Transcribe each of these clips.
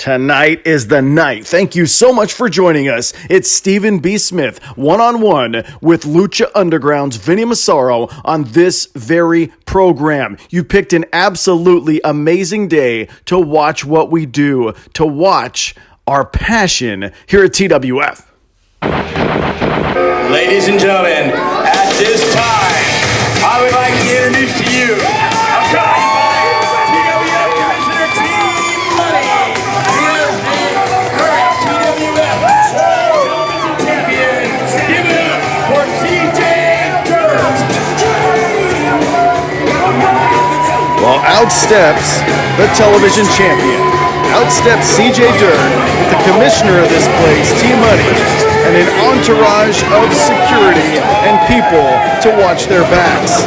Tonight is the night. Thank you so much for joining us. It's Stephen B. Smith, one-on-one with Lucha Underground's Vinnie Massaro on this very program. You picked an absolutely amazing day to watch what we do, to watch our passion here at TWF. Ladies and gentlemen, at this time, I would like to introduce to you our TWF Commissioner Team Money. Here's the current TWF Television Champion. Give it up for CJ Dirt. Well, out steps the television champion. Out steps CJ Dirt with the commissioner of this place, Team Money, and an entourage of security and people to watch their backs.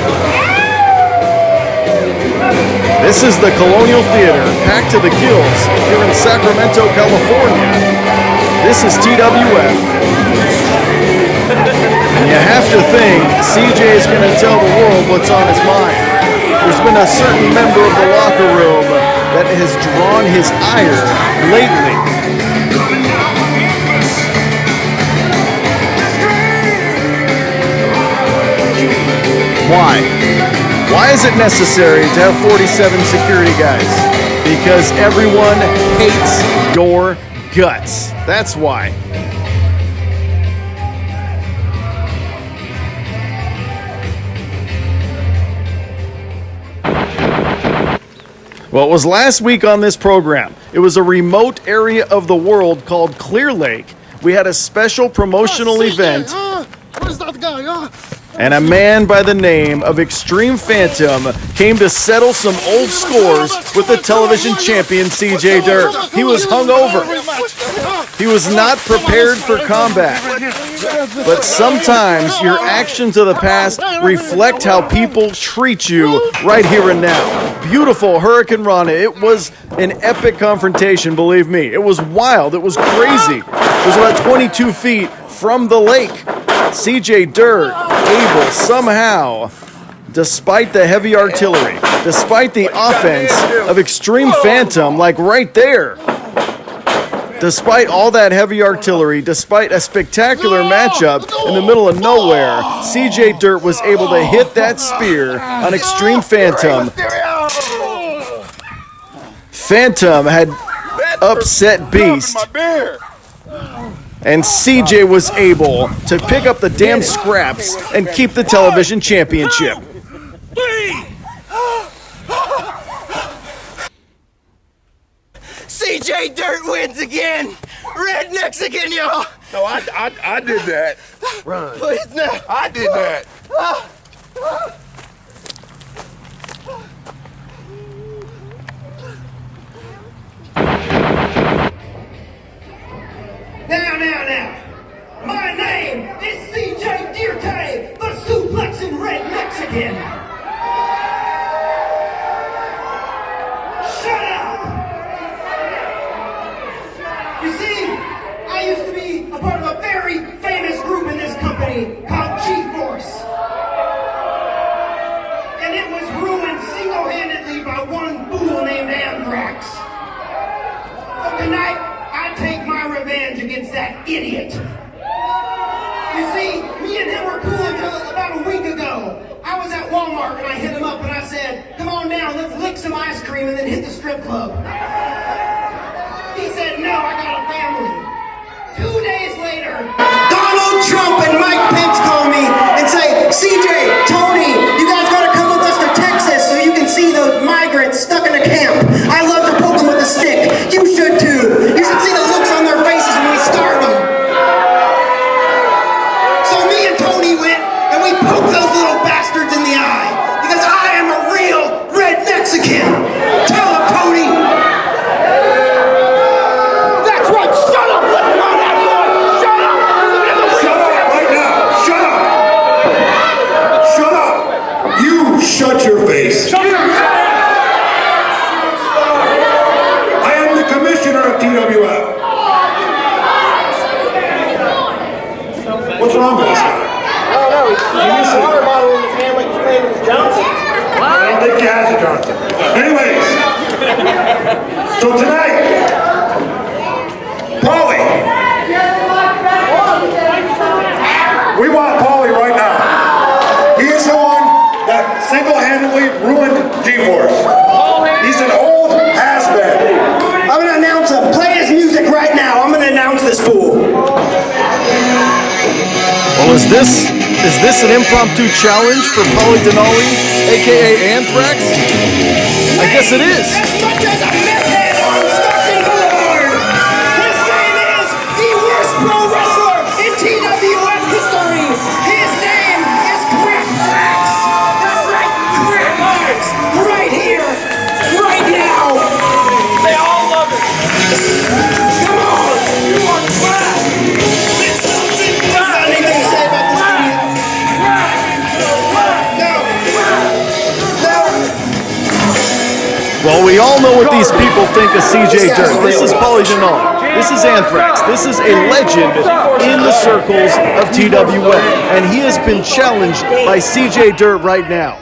This is the Colonial Theater, packed to the gills here in Sacramento, California. This is TWF. And you have to think CJ is going to tell the world what's on his mind. There's been a certain member of the locker room that has drawn his ire lately. Why? Why is it necessary to have 47 security guys? Because everyone hates your guts. That's why. Well, it was last week on this program. It was a remote area of the world called Clear Lake. We had a special promotional event. Where's that guy? And a man by the name of Extreme Phantom came to settle some old scores with the television champion CJ Dirt. He was hungover. He was not prepared for combat. But sometimes your actions of the past reflect how people treat you right here and now. Beautiful Hurricane Rana. It was an epic confrontation, believe me. It was wild. It was crazy. It was about 22 feet from the lake. CJ Dirt able somehow, despite the heavy artillery, despite the offense of Extreme Phantom, like right there, despite all that heavy artillery, despite a spectacular matchup in the middle of nowhere, CJ Dirt was able to hit that spear on Extreme Phantom. Phantom had upset Beast. And CJ was able to pick up the damn scraps and keep the television championship. CJ Dirt wins again! Rednecks again, y'all! No, I did that. Run. Please, no. I did that. Now. My name is CJ Dirt, the suplexing red Mexican. Shut up! You see, I used to be a part of a very famous group in this company called G-Force. And it was ruined single-handedly by one fool named Anthrax. So tonight, I take my revenge against that idiot. You see, me and him were cool until about a week ago. I was at Walmart and I hit him up and I said, come on down, let's lick some ice cream and then hit the strip club. He said, no, I got a family. 2 days later, Donald Trump and Mike Pence call me and say, CJ, Tony, you guys gotta come with us to Texas so you can see those migrants stuck in a camp. I love to poke them with a stick. You should too. You should see the looks on their faces when we start them. So me and Tony went and we poked those little bastards in the eye because I am a real red Mexican. Tell them, Tony. That's right. Shut up. Let me on that boy. Shut up. Shut up right now. Shut up. Shut up. You shut your face. Shut up. I am the commissioner of TWF. What's wrong with this guy? I don't know. He's got a water bottle in his hand like he's playing with Johnson. I don't think he has a Johnson. Anyways, so tonight, We want Paulie right now. He is the one that single-handedly ruined G-Force. He's an old has-been. I'm gonna announce him. Play his music right now. I'm gonna announce this fool. Well, is this an impromptu challenge for Paulie Denali, aka Anthrax? I guess it is. As much as a meth head on Stockton Boulevard, his name is the worst pro wrestler in TWF history. His name is Anthrax. That's right, Anthrax. Right here, right now. They all love it. Come on. You are class. It's something. Anything to say about this idiot? Well, we all know what these people think of CJ Dirt. This is Paulie Denali. This is Anthrax. This is a legend in the circles of TWF. And he has been challenged by CJ Dirt right now.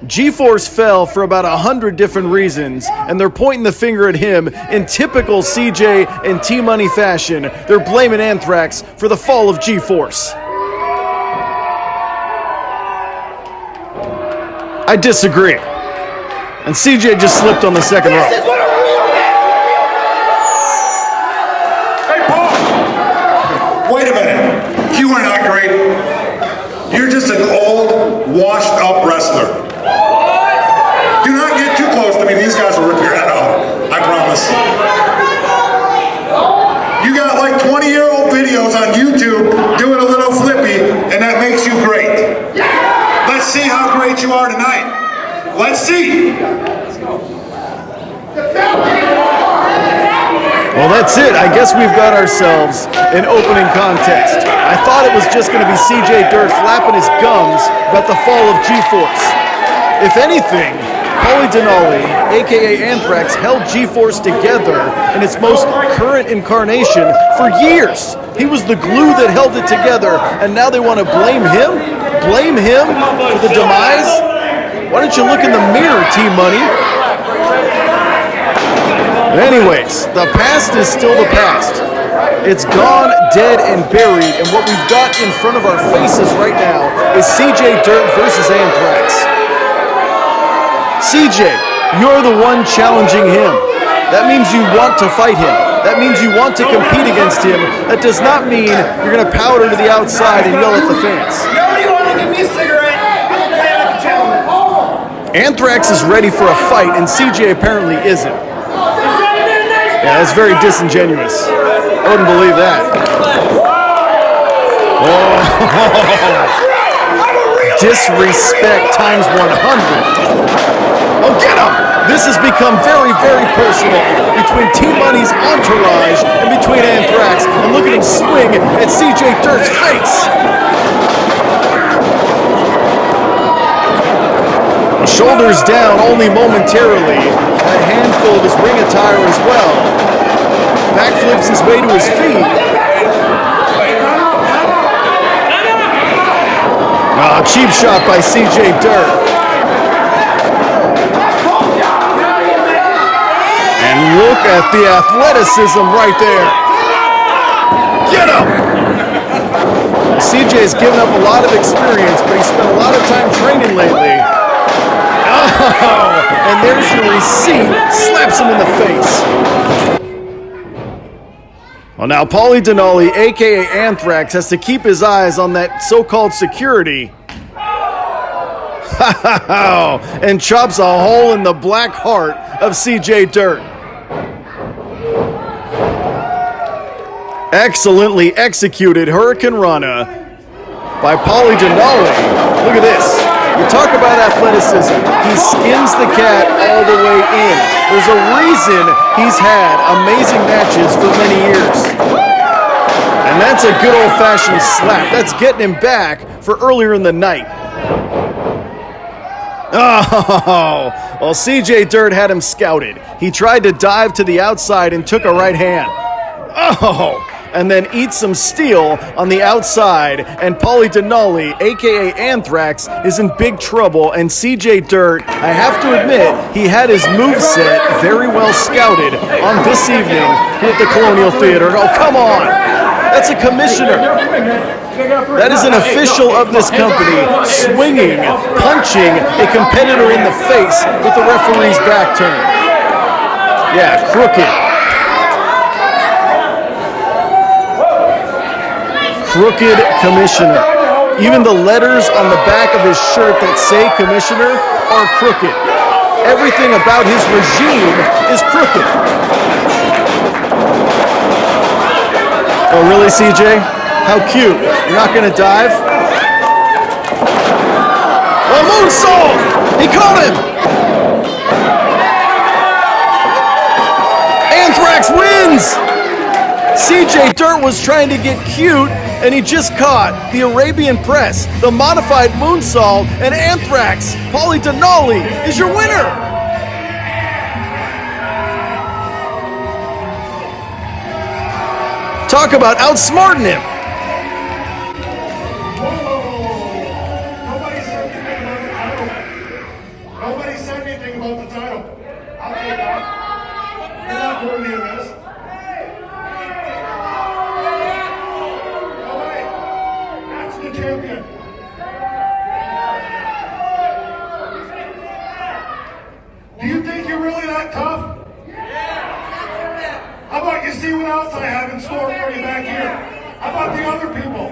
G-Force fell for about 100 different reasons, and they're pointing the finger at him in typical CJ and T-Money fashion. They're blaming Anthrax for the fall of G-Force. I disagree. And CJ just slipped on the second rope. Hey, Paul! Wait a minute. You are not great. You're just an old, washed-up wrestler. Do not get too close to me. These guys will rip your head off. I promise. You got like 20-year-old videos on YouTube doing a little flippy, and that makes you great. Let's see how great you are tonight. Let's see. Well, that's it. I guess we've got ourselves an opening contest. I thought it was just going to be CJ Dirt flapping his gums about the fall of G-Force. If anything, Paulie Denali, aka Anthrax, held G-Force together in its most current incarnation for years. He was the glue that held it together, and now they want to blame him? Blame him for the demise? Why don't you look in the mirror, T-Money? Anyways, the past is still the past. It's gone, dead, and buried, and what we've got in front of our faces right now is CJ Dirt versus Anthrax. CJ, you're the one challenging him. That means you want to fight him. That means you want to compete against him. That does not mean you're going to powder to the outside and yell at the fans. Nobody wanted to give me a cigarette. I'm gonna play like a gentleman. Anthrax is ready for a fight, and CJ apparently isn't. Yeah, that's very disingenuous. I wouldn't believe that. Oh. Disrespect times 100. Oh, get him! This has become very, very personal between T-Money's entourage and between Anthrax. And look at him swing at CJ Dirt's face. Shoulders down only momentarily, and a handful of his ring attire as well. Backflips his way to his feet. Cheap shot by CJ Dirt. And look at the athleticism right there. Get him! CJ's given up a lot of experience, but he spent a lot of time training lately. Oh, and there's your receipt. Slaps him in the face. Well, now Paulie Denali, a.k.a. Anthrax, has to keep his eyes on that so-called security. And chops a hole in the black heart of CJ Dirt. Excellently executed Hurricane Rana by Paulie Denali. Look at this. You talk about athleticism. He skins the cat all the way in. There's a reason he's had amazing matches for many years. And that's a good old-fashioned slap. That's getting him back for earlier in the night. Oh, well, CJ Dirt had him scouted. He tried to dive to the outside and took a right hand. Oh, and then eat some steel on the outside, and Paulie Denali, a.k.a. Anthrax, is in big trouble, and CJ Dirt, I have to admit, he had his moveset very well scouted on this evening here at the Colonial Theater. Oh, come on! That's a commissioner. That is an official of this company swinging, punching a competitor in the face with the referee's back turned. Yeah, crooked. Crooked commissioner. Even the letters on the back of his shirt that say commissioner are crooked. Everything about his regime is crooked. Oh, really, CJ? How cute. You're not going to dive? Oh, moonsault! He caught him! Anthrax wins! CJ Dirt was trying to get cute, and he just caught the Arabian Press, the modified moonsault, and Anthrax. Paulie Denali is your winner! Talk about outsmarting him. Nobody said anything about the title. I'll take that. You're not doing me a mess. No way. That's the champion. Do you think you're really that tough? How about you see what else I have in store for you back here? How about the other people?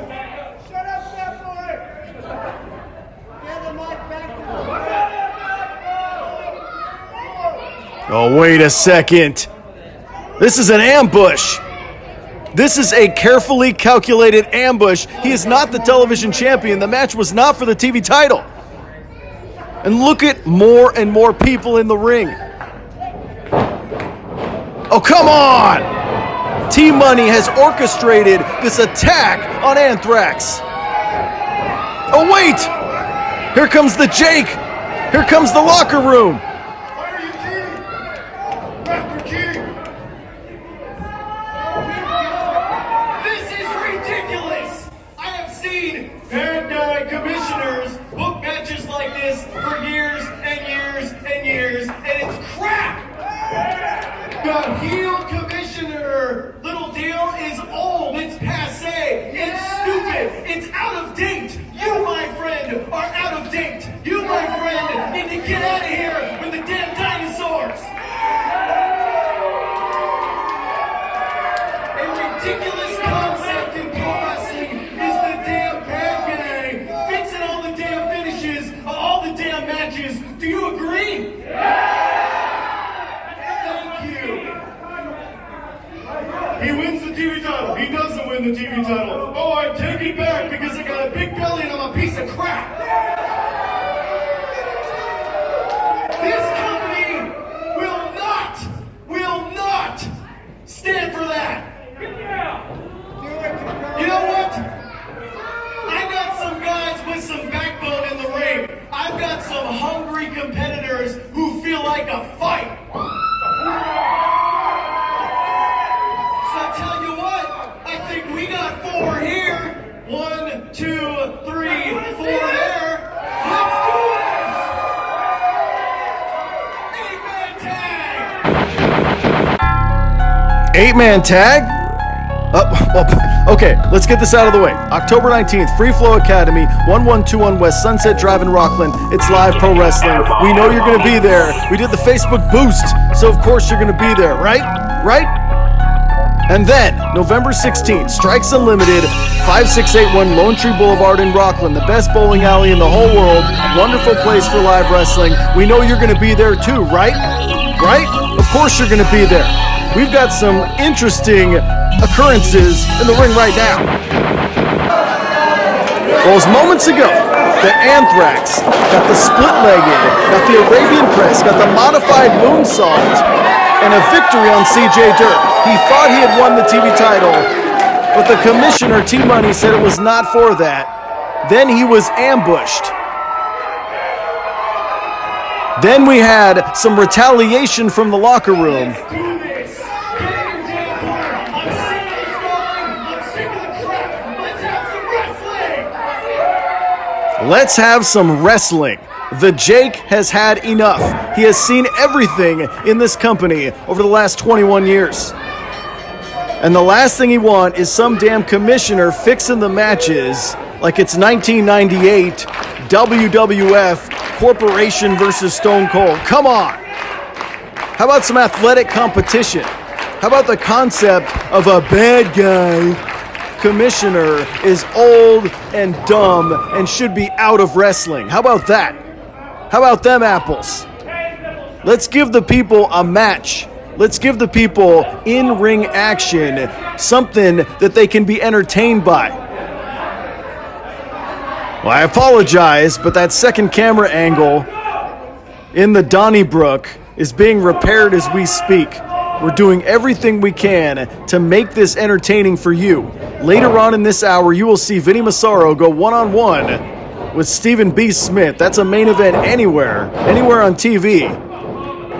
Shut up, Step Boy! Get the mic back. Oh, wait a second. This is an ambush. This is a carefully calculated ambush. He is not the television champion. The match was not for the TV title. And look at more and more people in the ring. Oh, come on! T-Money has orchestrated this attack on Anthrax. Oh, wait! Here comes the Jake! Here comes the locker room! Why are you cheating? Master cheating! This is ridiculous! I have seen bad guy commissioners book matches like this for years and years and years, and it's crap! The heel commissioner little deal is old, it's passé, it's stupid, it's out of date! You, my friend, are out of date! You, my friend, need to get out of here with the damn dinosaurs! A ridiculous concept in pro wrestling is the damn bad guy fixing all the damn finishes of all the damn matches. Do you agree? Thank you. He wins the TV title. He doesn't win the TV title. Oh, I take it back because I got a big belly and I'm a piece of crap. This company will not stand for that. You know what? I got some guys with some backbone in the ring. I've got some hungry competitors who feel like a fight. So I tell you what, I think we got 4 here. 1, 2, 3, 4 there. Let's do this! 8-man tag! 8-man tag? Okay, let's get this out of the way. October 19th, Free Flow Academy, 1121 West Sunset Drive in Rockland. It's live pro wrestling. We know you're going to be there. We did the Facebook boost, so of course you're going to be there, right? Right? And then, November 16th, Strikes Unlimited, 5681 Lone Tree Boulevard in Rockland, the best bowling alley in the whole world. Wonderful place for live wrestling. We know you're going to be there too, right? Right? Of course you're going to be there. We've got some interesting occurrences in the ring right now. Well, it was moments ago that Anthrax got the split-legged, got the Arabian Press, got the modified moonsault, and a victory on CJ Dirt. He thought he had won the TV title, but the commissioner, T-Money, said it was not for that. Then he was ambushed. Then we had some retaliation from the locker room. Let's have some wrestling. The Jake has had enough. He has seen everything in this company over the last 21 years. And the last thing he wants is some damn commissioner fixing the matches like it's 1998 WWF Corporation versus Stone Cold. Come on. How about some athletic competition? How about the concept of a bad guy commissioner is old and dumb and should be out of wrestling? How about that? How about them apples? Let's give the people a match. Let's give the people in-ring action, something that they can be entertained by. Well, I apologize, but that second camera angle in the Donnybrook is being repaired as we speak. We're doing everything we can to make this entertaining for you. Later on in this hour, you will see Vinnie Massaro go one-on-one with Stephen B. Smith. That's a main event anywhere on TV.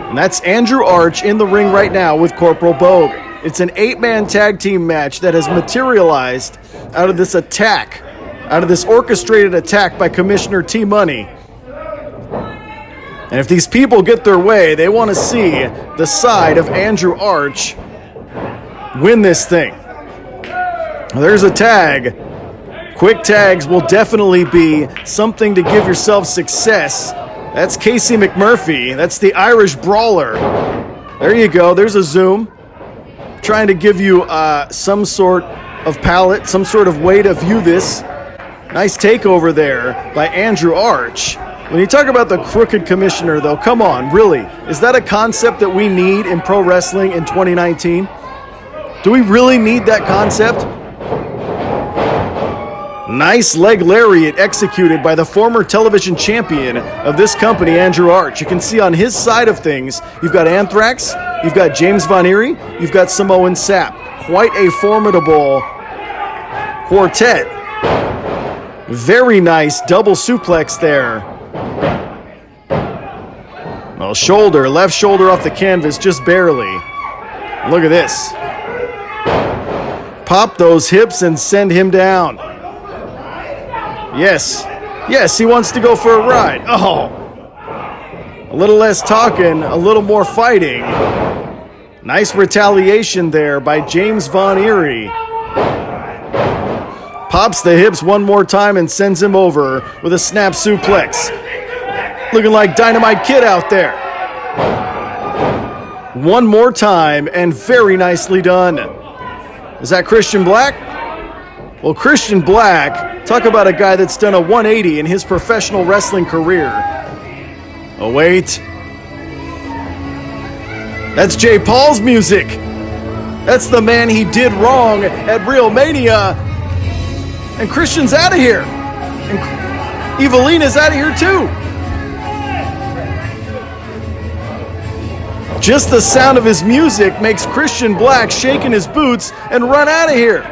And that's Andrew Arch in the ring right now with Corporal Bogue. It's an 8-man tag team match that has materialized out of this attack, out of this orchestrated attack by Commissioner T Money. And if these people get their way, they want to see the side of Andrew Arch win this thing. There's a tag. Quick tags will definitely be something to give yourself success. That's Casey McMurphy. That's the Irish Brawler. There you go. There's a zoom. Trying to give you some sort of palette, some sort of way to view this. Nice takeover there by Andrew Arch. When you talk about the crooked commissioner, though, come on, really? Is that a concept that we need in pro wrestling in 2019? Do we really need that concept? Nice leg lariat executed by the former television champion of this company, Andrew Arch. You can see on his side of things, you've got Anthrax, you've got James Von Erie, you've got Samoan Sap. Quite a formidable quartet. Very nice double suplex there. Well, shoulder, left shoulder off the canvas, just barely. Look at this. Pop those hips and send him down. Yes, he wants to go for a ride. Oh, a little less talking, a little more fighting. Nice retaliation there by James Von Erie. Pops the hips one more time and sends him over with a snap suplex. Looking like Dynamite Kid out there. One more time and very nicely done. Is that Christian Black? Well, Christian Black, talk about a guy that's done a 180 in his professional wrestling career. Oh, wait. That's Jay Paul's music. That's the man he did wrong at Real Mania. And Christian's out of here. And Evelina's out of here too. Just the sound of his music makes Christian Black shake in his boots and run out of here.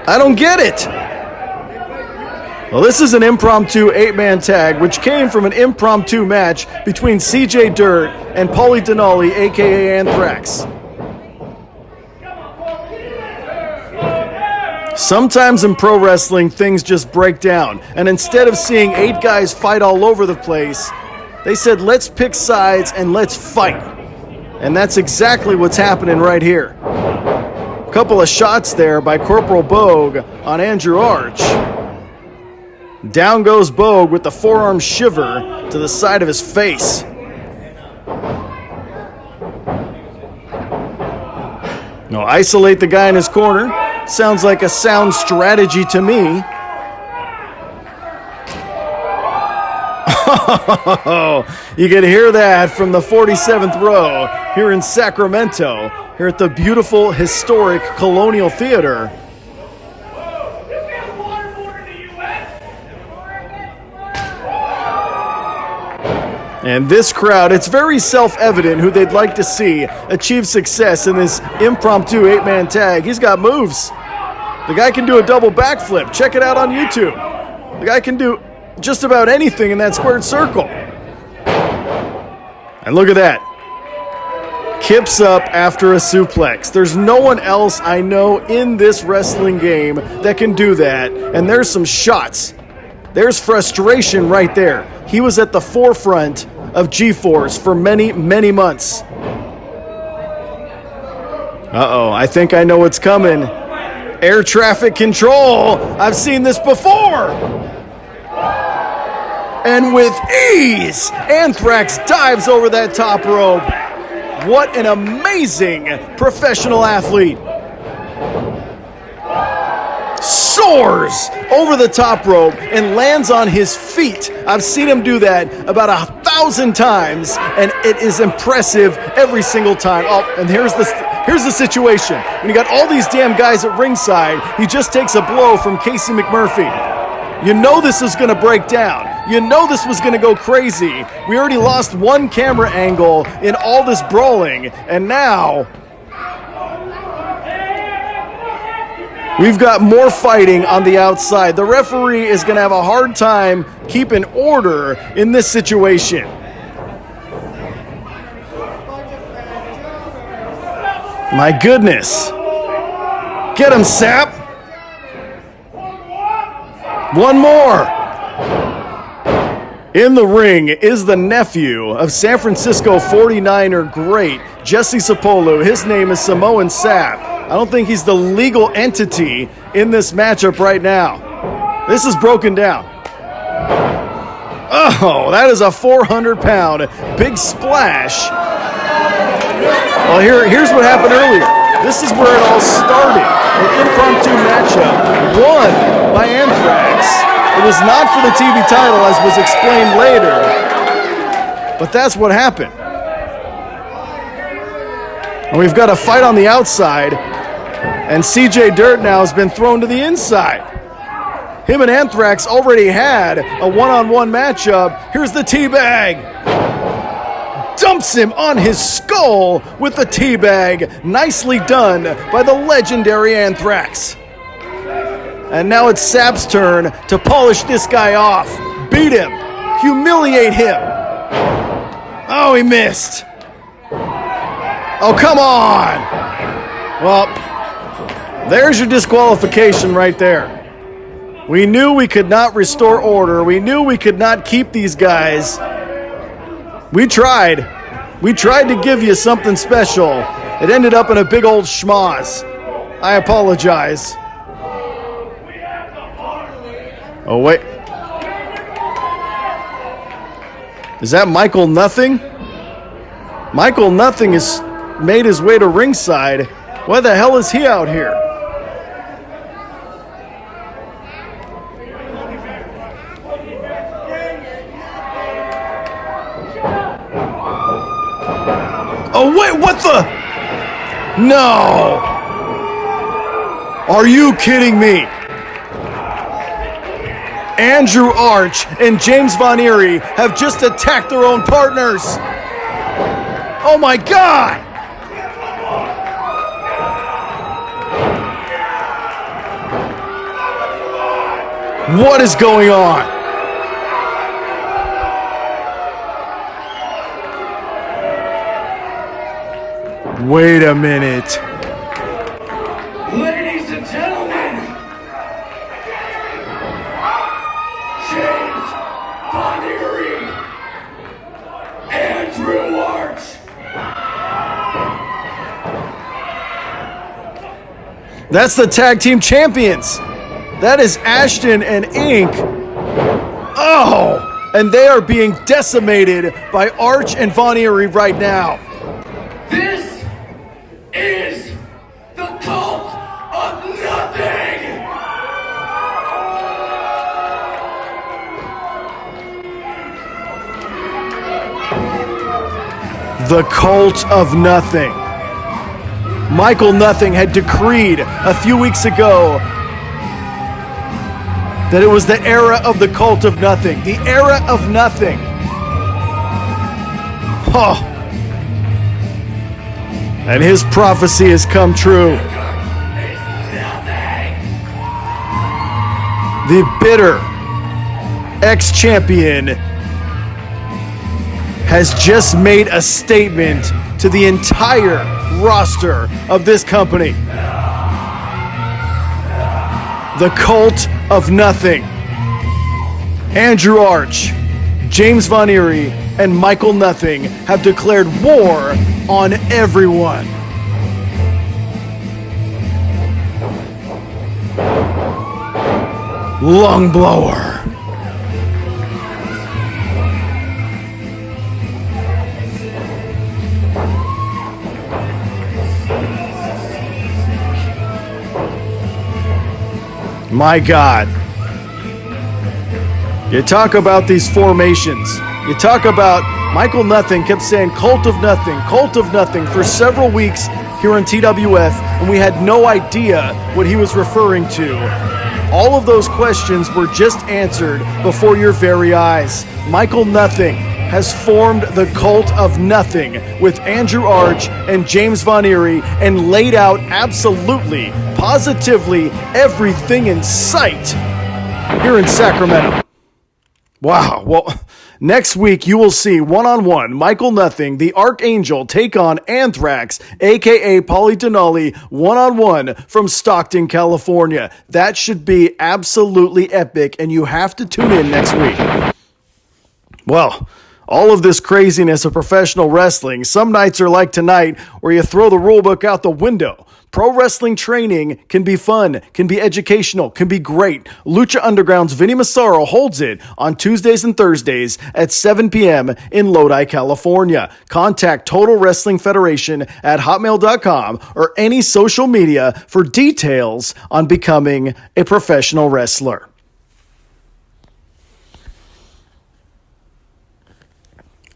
I don't get it. Well, this is an impromptu 8-man tag, which came from an impromptu match between CJ Dirt and Paulie Denali, a.k.a. Anthrax. Sometimes in pro wrestling, things just break down. And instead of seeing 8 guys fight all over the place, they said, let's pick sides and let's fight. And that's exactly what's happening right here. A couple of shots there by Corporal Bogue on Andrew Arch. Down goes Bogue with the forearm shiver to the side of his face. No, isolate the guy in his corner. Sounds like a sound strategy to me. You can hear that from the 47th row here in Sacramento, here at the beautiful, historic Colonial Theater. And this crowd, it's very self-evident who they'd like to see achieve success in this impromptu 8-man tag. He's got moves. The guy can do a double backflip. Check it out on YouTube. The guy can do just about anything in that squared circle. And look at that. Kips up after a suplex. There's no one else I know in this wrestling game that can do that. And there's some shots. There's frustration right there. He was at the forefront of G-Force for many, many months. Uh-oh, I think I know what's coming. Air traffic control. I've seen this before. And with ease, Anthrax dives over that top rope. What an amazing professional athlete. Soars over the top rope and lands on his feet. I've seen him do that about 1,000 times, and it is impressive every single time. Oh, and here's the situation. When you got all these damn guys at ringside, he just takes a blow from Casey McMurphy. You know this is going to break down. You know this was going to go crazy. We already lost one camera angle in all this brawling, and now we've got more fighting on the outside. The referee is going to have a hard time keeping order in this situation. My goodness. Get him, Sap. One more. In the ring is the nephew of San Francisco 49er great Jesse Sapolu. His name is Samoan Sap. I don't think he's the legal entity in this matchup right now. This is broken down. Oh, that is a 400-pound big splash. Well, here's what happened earlier. This is where it all started. An impromptu matchup won by Anthrax. It was not for the TV title, as was explained later. But that's what happened. And we've got a fight on the outside. And CJ Dirt now has been thrown to the inside. Him and Anthrax already had a one-on-one matchup. Here's the teabag. Dumps him on his skull with the teabag. Nicely done by the legendary Anthrax. And now it's Sap's turn to polish this guy off. Beat him. Humiliate him. Oh, he missed. Oh, come on. Well, there's your disqualification right there. We knew we could not restore order. We knew we could not keep these guys. We tried. We tried to give you something special. It ended up in a big old schmoz. I apologize. Oh, wait. Is that Michael Nothing? Michael Nothing has made his way to ringside. Why the hell is he out here? Oh, wait, what the? No. Are you kidding me? Andrew Arch and James Von Eerie have just attacked their own partners. Oh my God! What is going on? Wait a minute. Ladies and gentlemen, James Von Eerie, Andrew Arch. That's the tag team champions. That is Ashton and Inc. Oh, and they are being decimated by Arch and Von Eerie right now. This is the cult of nothing. The cult of nothing. Michael Nothing had decreed a few weeks ago that it was the era of the cult of nothing. The era of nothing. Oh. And his prophecy has come true. The bitter ex-champion has just made a statement to the entire roster of this company. The cult of nothing. Andrew Arch, James Von Eerie, and Michael Nothing have declared war on everyone. lung blower. My God. You talk about these formations. You talk about Michael Nothing kept saying Cult of Nothing for several weeks here on TWF, and we had no idea what he was referring to. All of those questions were just answered before your very eyes. Michael Nothing has formed the Cult of Nothing with Andrew Arch and James Von Erie and laid out absolutely, positively everything in sight here in Sacramento. Wow. Well, next week you will see one-on-one Michael Nothing, the Archangel, take on Anthrax, a.k.a. Paulie Denali, one-on-one from Stockton, California. That should be absolutely epic, and you have to tune in next week. Well, all of this craziness of professional wrestling, some nights are like tonight where you throw the rulebook out the window. Pro wrestling training can be fun, can be educational, can be great. Lucha Underground's Vinnie Massaro holds it on Tuesdays and Thursdays at 7 p.m. in Lodi, California. Contact Total Wrestling Federation at hotmail.com or any social media for details on becoming a professional wrestler.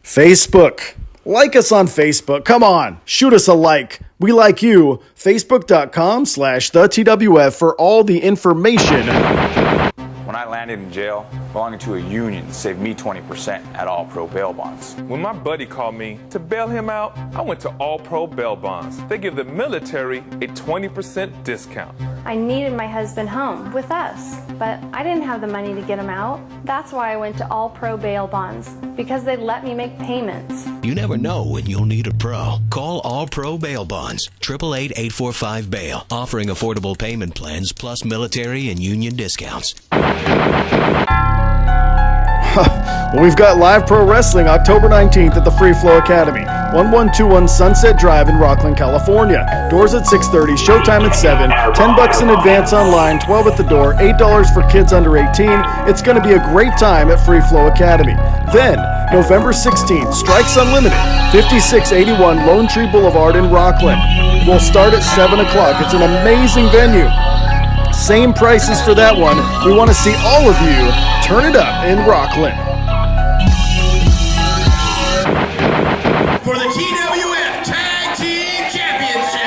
Facebook. Like us on Facebook. Come on, shoot us a like. We like you. Facebook.com/TheTWF for all the information. When I landed in jail, belonging to a union saved me 20% at All Pro Bail Bonds. When my buddy called me to bail him out, I went to All Pro Bail Bonds. They give the military a 20% discount. I needed my husband home with us, but I didn't have the money to get him out. That's why I went to All Pro Bail Bonds, because they let me make payments. You never know when you'll need a pro. Call All Pro Bail Bonds, 888-845-BAIL, offering affordable payment plans plus military and union discounts. Well, we've got live pro wrestling October 19th at the Free Flow Academy, 1121 Sunset Drive in Rockland, California. Doors at 6:30, showtime at 7, $10 in advance online, $12 at the door, $8 for kids under 18. It's going to be a great time at Free Flow Academy. Then, November 16th, Strikes Unlimited, 5681 Lone Tree Boulevard in Rockland. We'll start at 7 o'clock. It's an amazing venue. Same prices for that one. We want to see all of you turn it up in Rockland. For the TWF Tag Team Championship.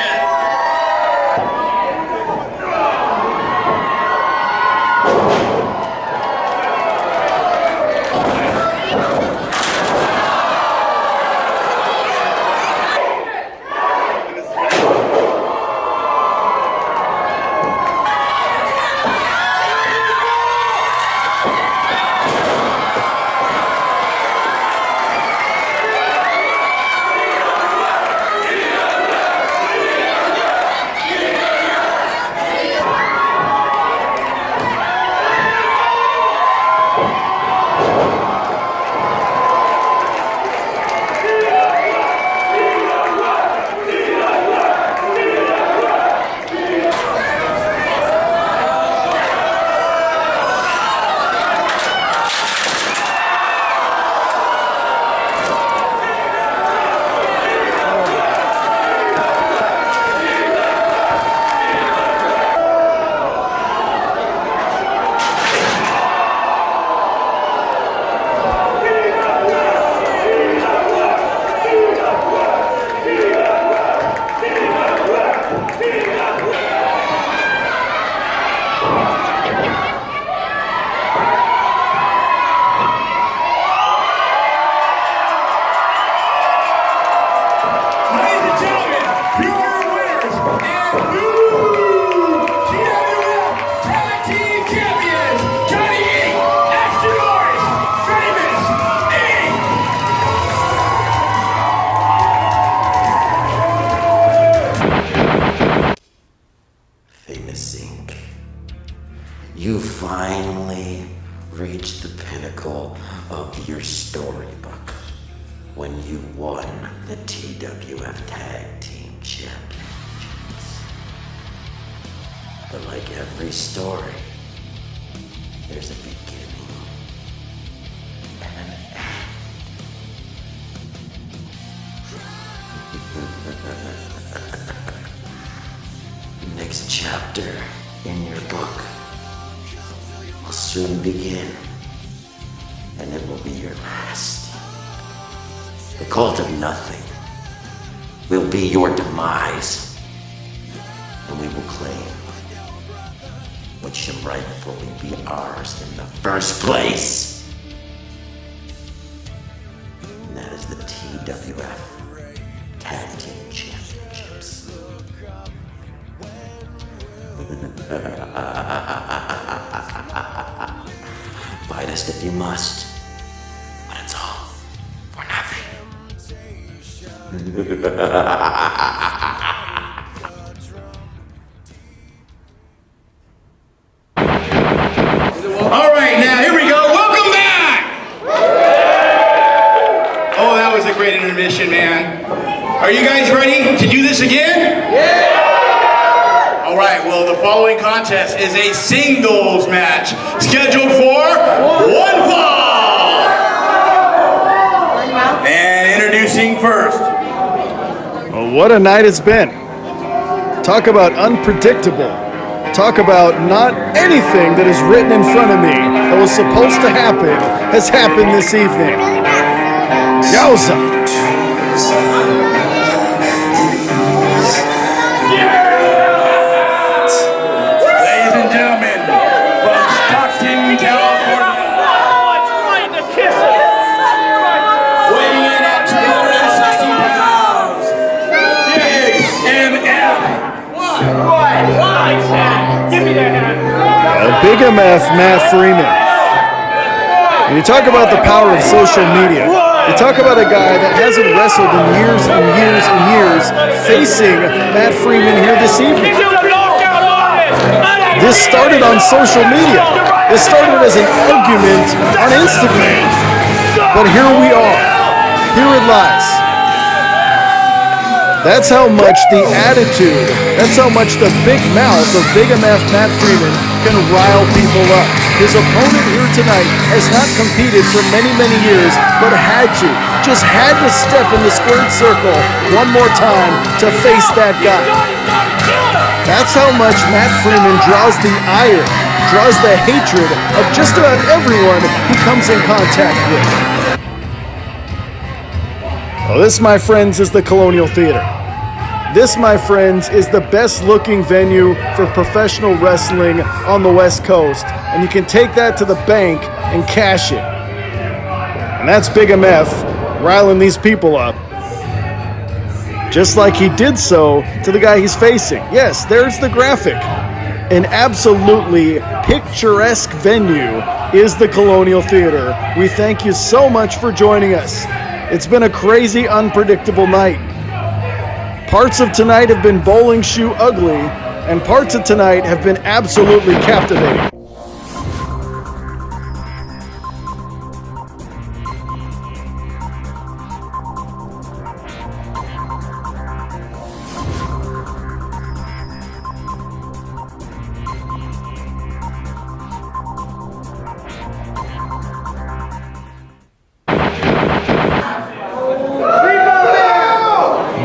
You finally reached the pinnacle of your storybook when you won the TWF Tag Team Championships. But like every story, there's a beginning and an end. Next chapter in your book will soon begin, and it will be your last. The cult of nothing will be your demise, and we will claim what should rightfully be ours in the first place. And that is the TWF Tag Team Championships. Fight us if you must, but it's all for nothing. All right, now here we go. Welcome back. Oh, that was a great intermission, man. Are you guys ready to do this again? Yeah. All right, well, the following contest is a singles match scheduled for one fall. And introducing first. Well, what a night it's been. Talk about unpredictable. Talk about not anything that is written in front of me that was supposed to happen has happened this evening. Yowza! Ladies and gentlemen, from Stockton, California, weighing in at 260 pounds, Big MF. Big MF Matt Freeman. When you talk about the power of social media, you talk about a guy that hasn't wrestled in years and years and years facing Matt Freeman here this evening. This started on social media. This started as an argument on Instagram. But here we are. Here it lies. That's how much the attitude, that's how much the big mouth of Big MF Matt Freeman can rile people up. His opponent here tonight has not competed for many, many years, but just had to step in the squared circle one more time to face that guy. That's how much Matt Freeman draws the ire, draws the hatred of just about everyone he comes in contact with. Well, this, my friends, is the Colonial Theater. This, my friends, is the best-looking venue for professional wrestling on the West Coast, and you can take that to the bank and cash it. And that's Big MF riling these people up, just like he did so to the guy he's facing. Yes, there's the graphic. An absolutely picturesque venue is the Colonial Theater. We thank you so much for joining us. It's been a crazy, unpredictable night. Parts of tonight have been bowling shoe ugly, and parts of tonight have been absolutely captivating.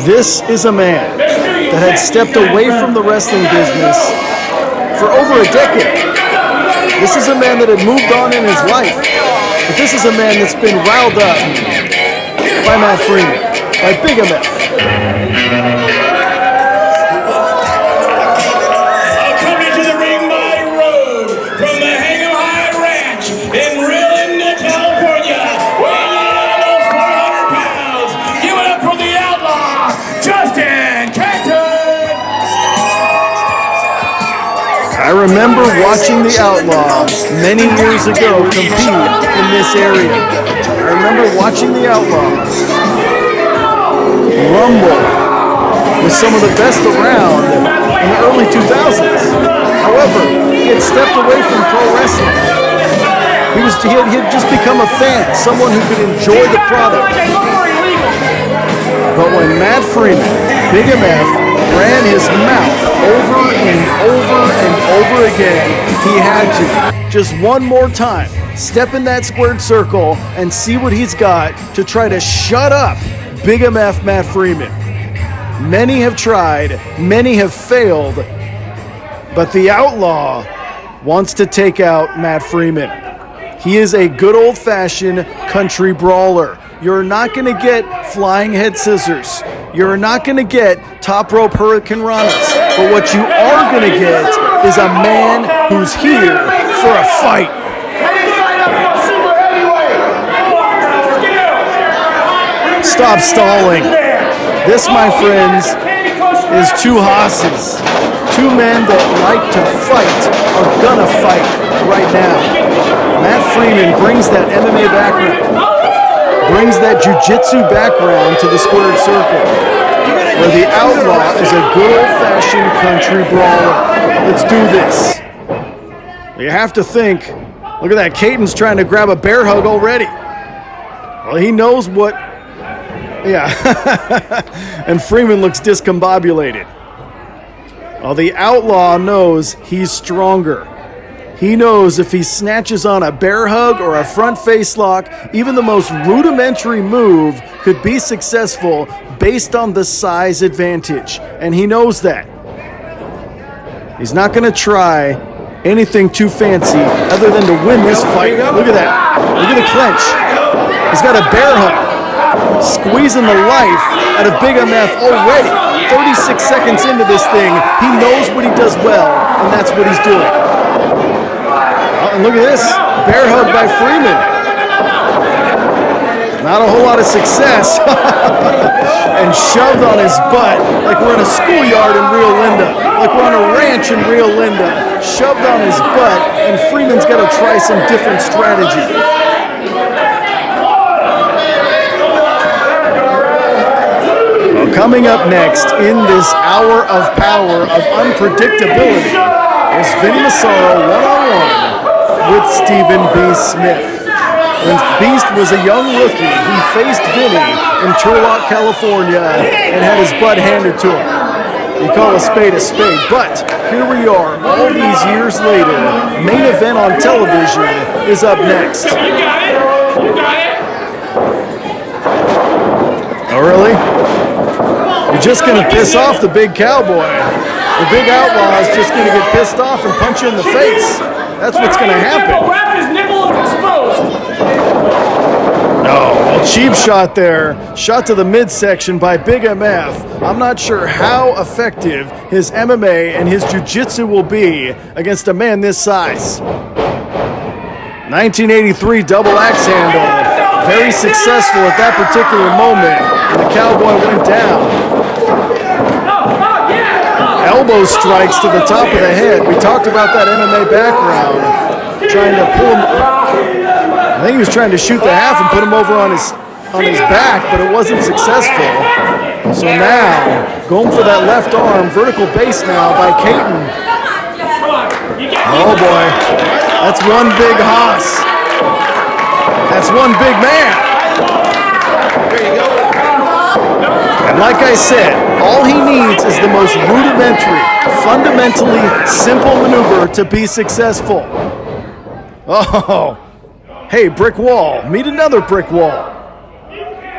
This is a man that had stepped away from the wrestling business for over a decade. This is a man that had moved on in his life, but this is a man that's been riled up by Matt Freeman, by Big MF. Coming to the ring by road from the Hang'em High Ranch in Rilland, California, weighing in almost 400 pounds. Give it up for the Outlaw, Justin Caton. I remember watching the Outlaw many years ago compete in this area. I remember watching the Outlaw rumble with some of the best around in the early 2000s. However, he had stepped away from pro wrestling. He had just become a fan, someone who could enjoy the product. But when Matt Freeman, Big MF, ran his mouth over and over and over again. He had to. Just one more time, step in that squared circle and see what he's got to try to shut up Big MF Matt Freeman. Many have tried, many have failed, but the Outlaw wants to take out Matt Freeman. He is a good old-fashioned country brawler. You're not going to get flying head scissors. You're not going to get top rope hurricane ranas. But what you are going to get is a man who's here for a fight. Stop stalling. This, my friends, is two hosses. Two men that like to fight are gonna fight right now. Matt Freeman brings that MMA background, brings that jiu-jitsu background to the squared circle, where the Outlaw is a good old-fashioned country brawler. Let's do this. You have to think, look at that, Caton's trying to grab a bear hug already. Well, he knows what, yeah. And Freeman looks discombobulated. Well, the Outlaw knows he's stronger. He knows if he snatches on a bear hug or a front face lock, even the most rudimentary move could be successful based on the size advantage. And he knows that. He's not going to try anything too fancy other than to win this fight. Look at that. Look at the clench. He's got a bear hug. Squeezing the life out of Big MF already. 36 seconds into this thing, he knows what he does well, and that's what he's doing. Oh, and look at this, bear hug by Freeman. Not a whole lot of success. And shoved on his butt like we're in a schoolyard in Rio Linda, like we're on a ranch in Rio Linda. Shoved on his butt, and Freeman's got to try some different strategy. Coming up next in this hour of power of unpredictability is Vinnie Massaro one-on-one with Stephen B. Smith. When Beast was a young rookie, he faced Vinnie in Turlock, California, and had his butt handed to him. You call a spade, but here we are, all these years later. Main event on television is up next. You got it. You got it. Oh, really? You're just going to piss off the big cowboy. The big Outlaw is just going to get pissed off and punch you in the face. That's what's going to happen. Wrap his nipple exposed. No, well, cheap shot there. Shot to the midsection by Big MF. I'm not sure how effective his MMA and his jiu-jitsu will be against a man this size. 1983 double axe handle. Very successful at that particular moment. And the cowboy went down. Elbow strikes to the top of the head. We talked about that MMA background. Trying to pull him. I think he was trying to shoot the half and put him over on his back, but it wasn't successful. So now, going for that left arm, vertical base now by Caton. Oh boy, that's one big hoss. That's one big man. And like I said, all he needs is the most rudimentary, fundamentally simple maneuver to be successful. Oh, hey, brick wall, meet another brick wall.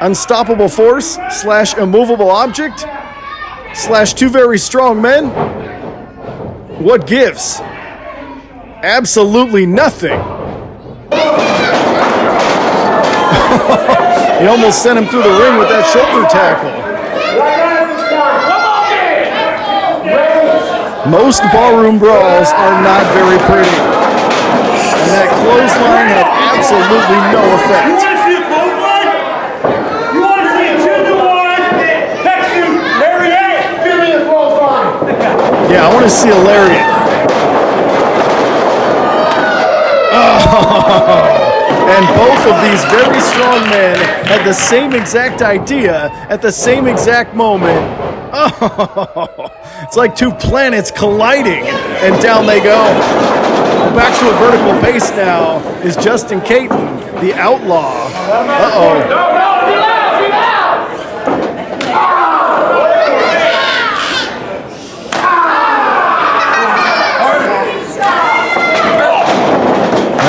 Unstoppable force / immovable object / two very strong men. What gives? Absolutely nothing. He almost sent him through the ring with that shoulder tackle. Most ballroom brawls are not very pretty. And that clothesline had absolutely no effect. You want to see a genuine Texas lariat? Give me the clothesline. Yeah, I want to see a lariat. Oh. And both of these very strong men had the same exact idea at the same exact moment. Oh, it's like two planets colliding, and down they go. Back to a vertical base now is Justin Caton, the Outlaw.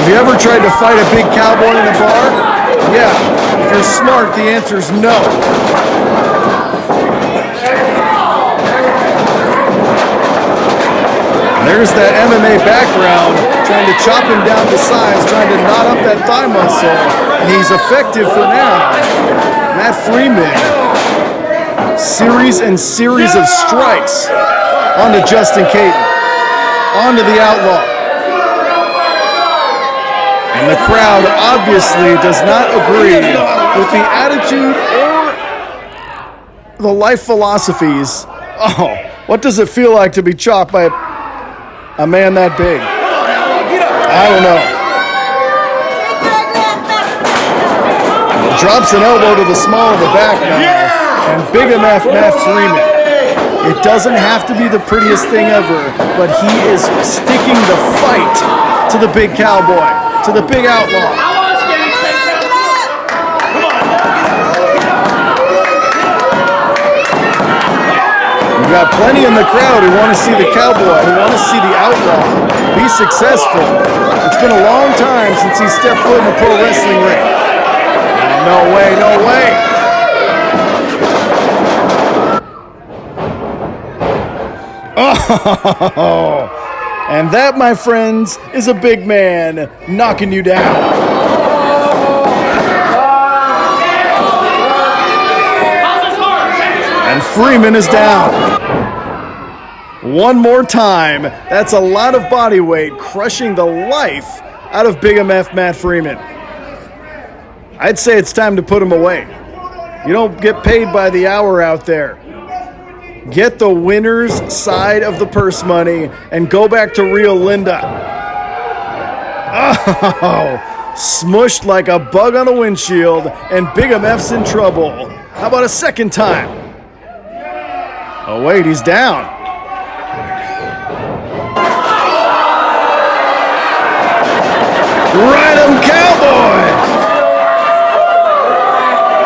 Have you ever tried to fight a big cowboy in a bar? Yeah. If you're smart, the answer's no. There's that MMA background, trying to chop him down to size, trying to knot up that thigh muscle, and he's effective for now. Matt Freeman, series and series of strikes onto Justin Caton, onto the Outlaw. And the crowd obviously does not agree with the attitude or the life philosophies. Oh, what does it feel like to be chopped by a man that big? I don't know. Drops an elbow to the small of the back now, and Big MF Matt Freeman. It doesn't have to be the prettiest thing ever, but he is sticking the fight to the big cowboy, to the big outlaw. We've got plenty in the crowd who want to see the cowboy, who want to see the outlaw be successful. It's been a long time since he stepped foot in a pro wrestling ring. No way, no way. Oh, and that, my friends, is a big man knocking you down. And Freeman is down. One more time. That's a lot of body weight crushing the life out of Big MF Matt Freeman. I'd say it's time to put him away. You don't get paid by the hour out there. Get the winner's side of the purse money and go back to real Linda. Oh, smushed like a bug on a windshield, and Big MF's in trouble. How about a second time? Oh, wait, he's down. Ride 'em, cowboy!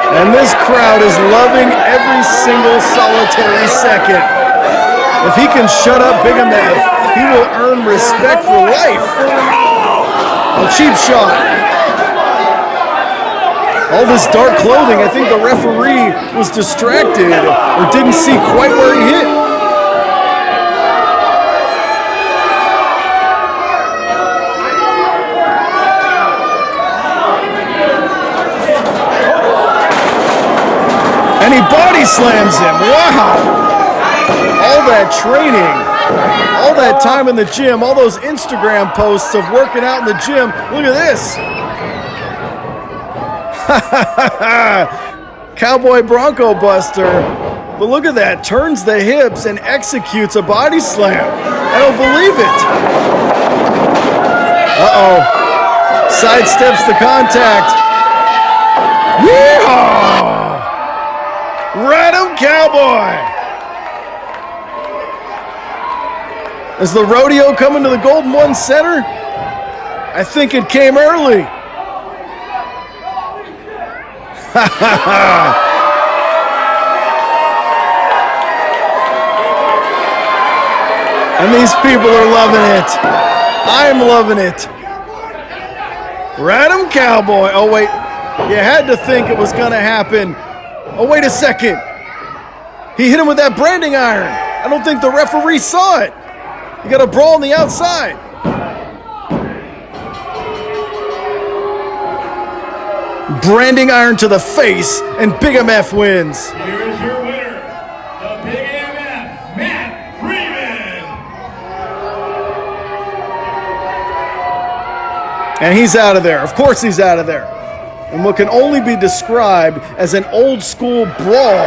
And this crowd is loving every single solitary second. If he can shut up Big MF, he will earn respect for life. A cheap shot. All this dark clothing, I think the referee was distracted or didn't see quite where he hit. And he body slams him. Wow. All that training, all that time in the gym, all those Instagram posts of working out in the gym. Look at this. Cowboy Bronco Buster. But look at that. Turns the hips and executes a body slam. I don't believe it. Uh-oh. Sidesteps the contact. Yeehaw! Ride 'em, cowboy! Is the rodeo coming to the Golden One Center? I think it came early. And these people are loving it. I'm loving it. Ride 'em, cowboy. Oh, wait. You had to think it was going to happen. Oh, wait a second. He hit him with that branding iron. I don't think the referee saw it. You got a brawl on the outside. Branding iron to the face, and Big MF wins. Here's your winner, the Big MF, Matt Freeman. And he's out of there. Of course he's out of there. And what can only be described as an old school brawl,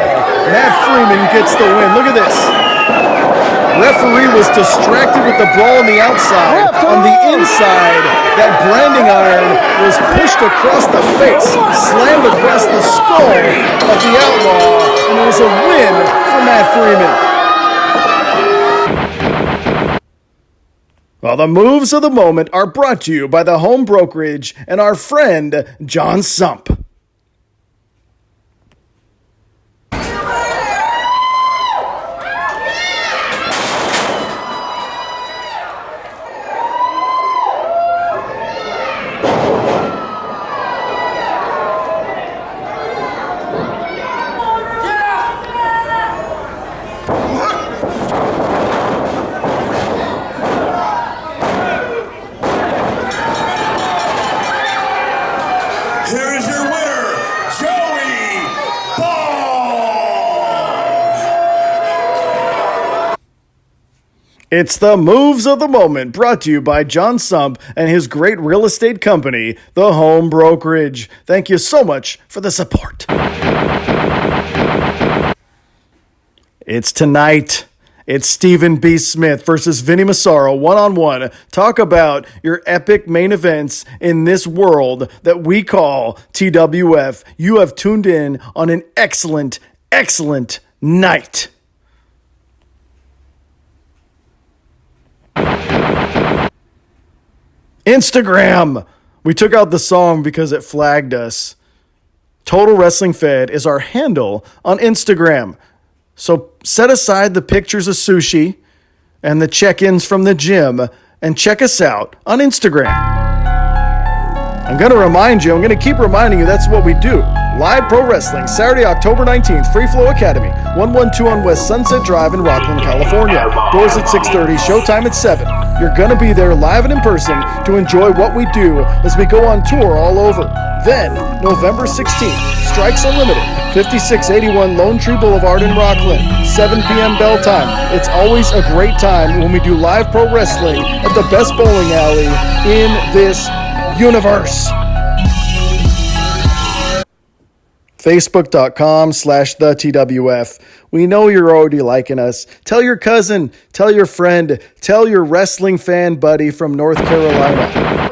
Matt Freeman gets the win. Look at this. Referee was distracted with the brawl on the outside. On the inside, that branding iron was pushed across the face, slammed across the skull of the Outlaw, and it was a win for Matt Freeman. Well, the moves of the moment are brought to you by the home brokerage and our friend, John Sump. It's the moves of the moment, brought to you by John Sump and his great real estate company, The Home Brokerage. Thank you so much for the support. It's tonight. It's Stephen B. Smith versus Vinnie Massaro, one-on-one. Talk about your epic main events in this world that we call TWF. You have tuned in on an excellent, excellent night. Instagram. We took out the song because it flagged us. Total Wrestling Fed is our handle on Instagram. So set aside the pictures of sushi and the check-ins from the gym and check us out on Instagram. I'm going to keep reminding you that's what we do. Live Pro Wrestling, Saturday, October 19th, Free Flow Academy, 112 on West Sunset Drive in Rockland, California. Doors at 6:30, showtime at 7. You're going to be there live and in person to enjoy what we do as we go on tour all over. Then, November 16th, Strikes Unlimited, 5681 Lone Tree Boulevard in Rockland, 7 p.m. bell time. It's always a great time when we do live pro wrestling at the best bowling alley in this universe. Facebook.com/TheTWF. We know you're already liking us. Tell your cousin, tell your friend, tell your wrestling fan buddy from North Carolina.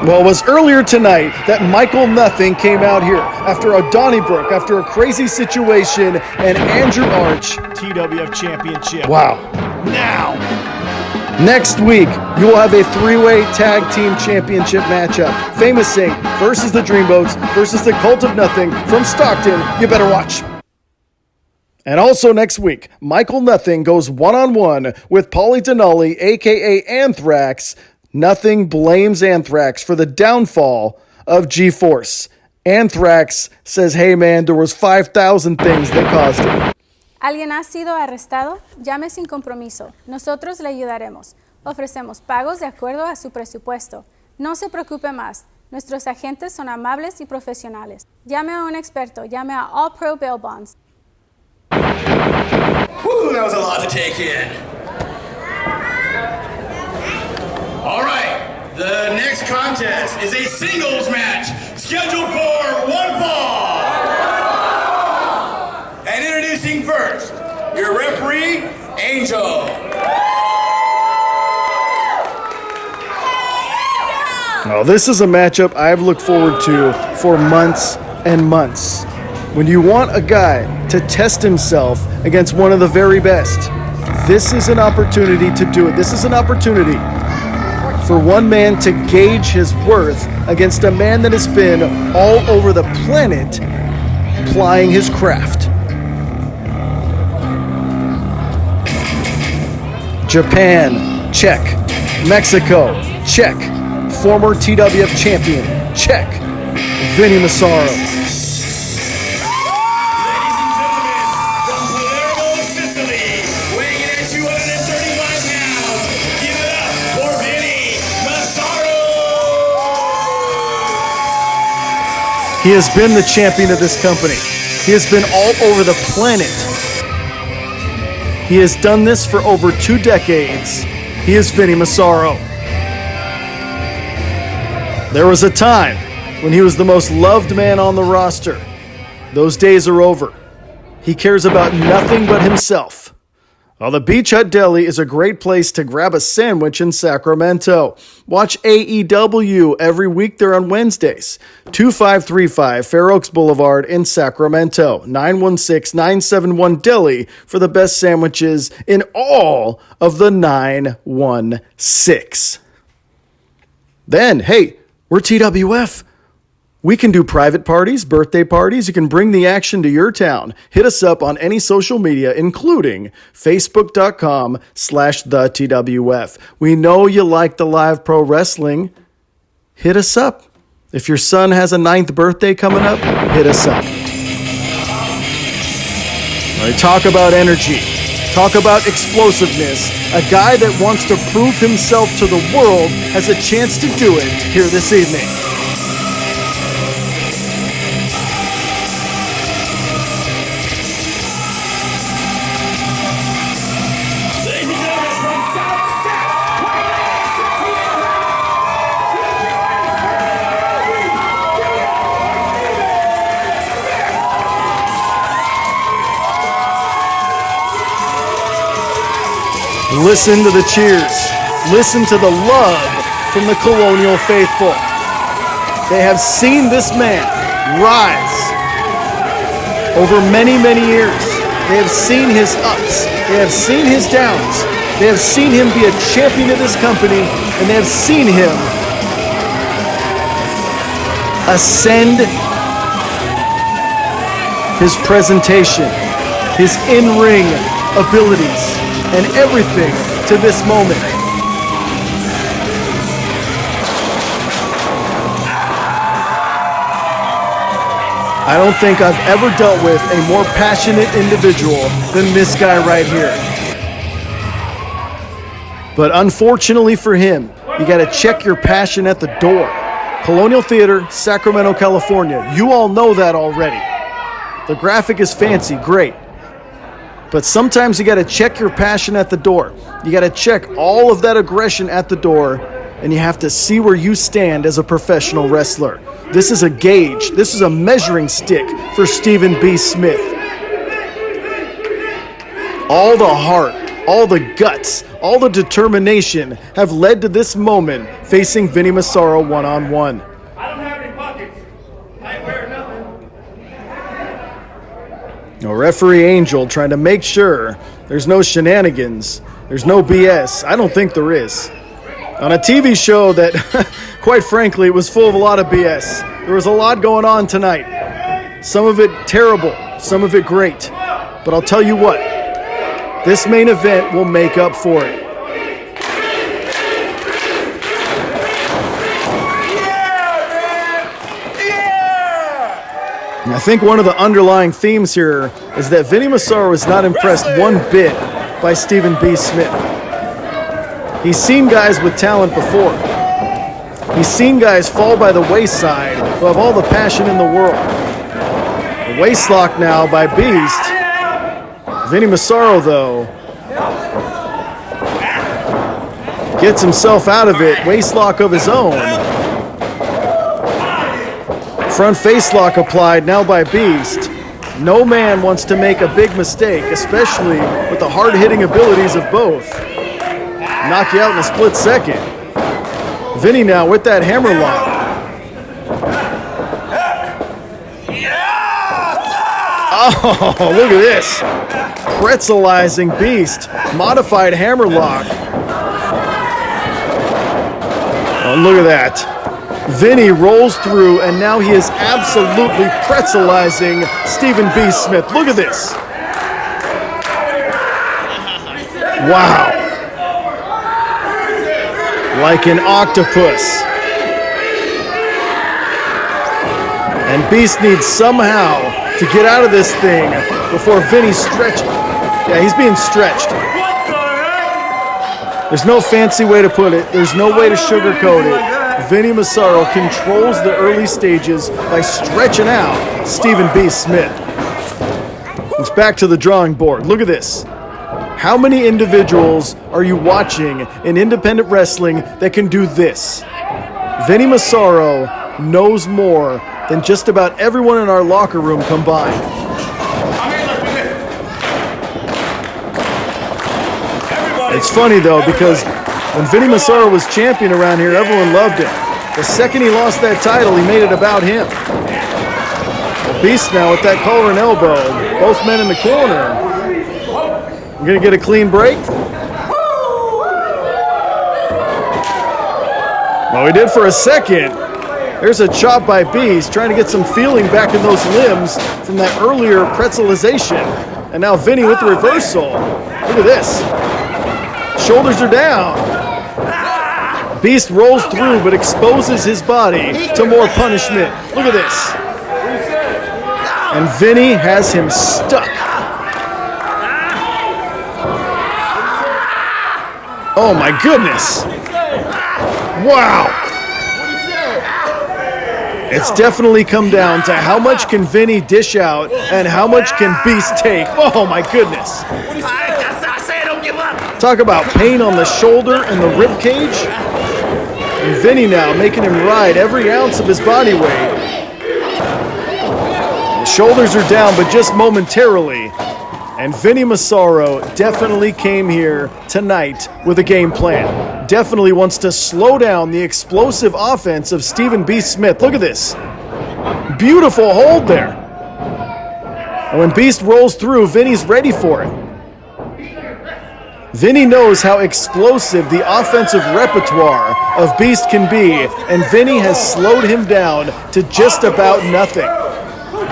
Well, it was earlier tonight that Michael Nothing came out here after a Donnybrook, after a crazy situation, and Andrew Arch. TWF Championship. Wow. Now. Next week, you will have a three-way tag team championship matchup. Famous Inc. versus the Dreamboats versus the Cult of Nothing from Stockton. You better watch. And also next week, Michael Nothing goes one-on-one with Paulie Denali, a.k.a. Anthrax. Nothing blames Anthrax for the downfall of G-Force. Anthrax says, hey man, there was 5,000 things that caused it. ¿Alguien ha sido arrestado? Llame sin compromiso. Nosotros le ayudaremos. Ofrecemos pagos de acuerdo a su presupuesto. No se preocupe más. Nuestros agentes son amables y profesionales. Llame a un experto. Llame a All Pro Bail Bonds. Whew, that was a lot to take in. All right, the next contest is a singles match scheduled for one fall. And introducing first, your referee, Angel. Now, this is a matchup I've looked forward to for months and months. When you want a guy to test himself against one of the very best, this is an opportunity to do it. This is an opportunity for one man to gauge his worth against a man that has been all over the planet plying his craft. Japan, check. Mexico, check. Former TWF champion, check. Vinnie Massaro. He has been the champion of this company. He has been all over the planet. He has done this for over 2 decades. He is Vinnie Massaro. There was a time when he was the most loved man on the roster. Those days are over. He cares about nothing but himself. Well, the Beach Hut Deli is a great place to grab a sandwich in Sacramento. Watch AEW every week there on Wednesdays. 2535 Fair Oaks Boulevard in Sacramento. 916-971 for the best sandwiches in all of the 916. Then, hey, we're TWF. We can do private parties, birthday parties. You can bring the action to your town. Hit us up on any social media, including Facebook.com/TheTWF. We know you like the live pro wrestling. Hit us up. If your son has a 9th birthday coming up, hit us up. All right, talk about energy. Talk about explosiveness. A guy that wants to prove himself to the world has a chance to do it here this evening. Listen to the cheers. Listen to the love from the Colonial faithful. They have seen this man rise over many, many years. They have seen his ups. They have seen his downs. They have seen him be a champion of this company, and they have seen him ascend his presentation, his in-ring abilities, and everything to this moment. I don't think I've ever dealt with a more passionate individual than this guy right here. But unfortunately for him, you gotta check your passion at the door. Colonial Theater, Sacramento, California. You all know that already. The graphic is fancy, great. But sometimes you got to check your passion at the door. You got to check all of that aggression at the door, and you have to see where you stand as a professional wrestler. This is a gauge. This is a measuring stick for Stephen B. Smith. All the heart, all the guts, all the determination have led to this moment facing Vinnie Massaro one-on-one. Referee Angel trying to make sure there's no shenanigans, there's no BS. I don't think there is. On a TV show that, quite frankly, was full of a lot of BS. There was a lot going on tonight. Some of it terrible, some of it great. But I'll tell you what, this main event will make up for it. I think one of the underlying themes here is that Vinnie Massaro is not impressed one bit by Stephen B. Smith. He's seen guys with talent before. He's seen guys fall by the wayside who have all the passion in the world. The waistlock now by Beast. Vinnie Massaro, though, gets himself out of it. Waistlock of his own. Front face lock applied now by Beast. No man wants to make a big mistake, especially with the hard-hitting abilities of both. Knock you out in a split second. Vinnie now with that hammer lock. Oh, look at this. Pretzelizing Beast. Modified hammer lock. Oh, look at that. Vinnie rolls through, and now he is absolutely pretzelizing Stephen B. Smith. Look at this. Wow. Like an octopus. And Beast needs somehow to get out of this thing before Vinnie stretches. Yeah, he's being stretched. There's no fancy way to put it. There's no way to sugarcoat it. Vinnie Massaro controls the early stages by stretching out Stephen B. Smith. It's back to the drawing board. Look at this. How many individuals are you watching in independent wrestling that can do this? Vinnie Massaro knows more than just about everyone in our locker room combined. It's funny though, because when Vinnie Massaro was champion around here, everyone loved him. The second he lost that title, he made it about him. Beast now with that collar and elbow. Both men in the corner. We're going to get a clean break. Well, we did for a second. There's a chop by Beast, trying to get some feeling back in those limbs from that earlier pretzelization. And now Vinnie with the reversal. Look at this. Shoulders are down. Beast rolls through but exposes his body to more punishment. Look at this. And Vinnie has him stuck. Oh my goodness. Wow. It's definitely come down to how much can Vinnie dish out and how much can Beast take. Oh my goodness. Talk about pain on the shoulder and the rib cage. And Vinnie now making him ride every ounce of his body weight. The shoulders are down, but just momentarily. And Vinnie Massaro definitely came here tonight with a game plan. Definitely wants to slow down the explosive offense of Stephen B. Smith. Look at this. Beautiful hold there. And when Beast rolls through, Vinnie's ready for it. Vinnie knows how explosive the offensive repertoire of Beast can be, and Vinnie has slowed him down to just about nothing.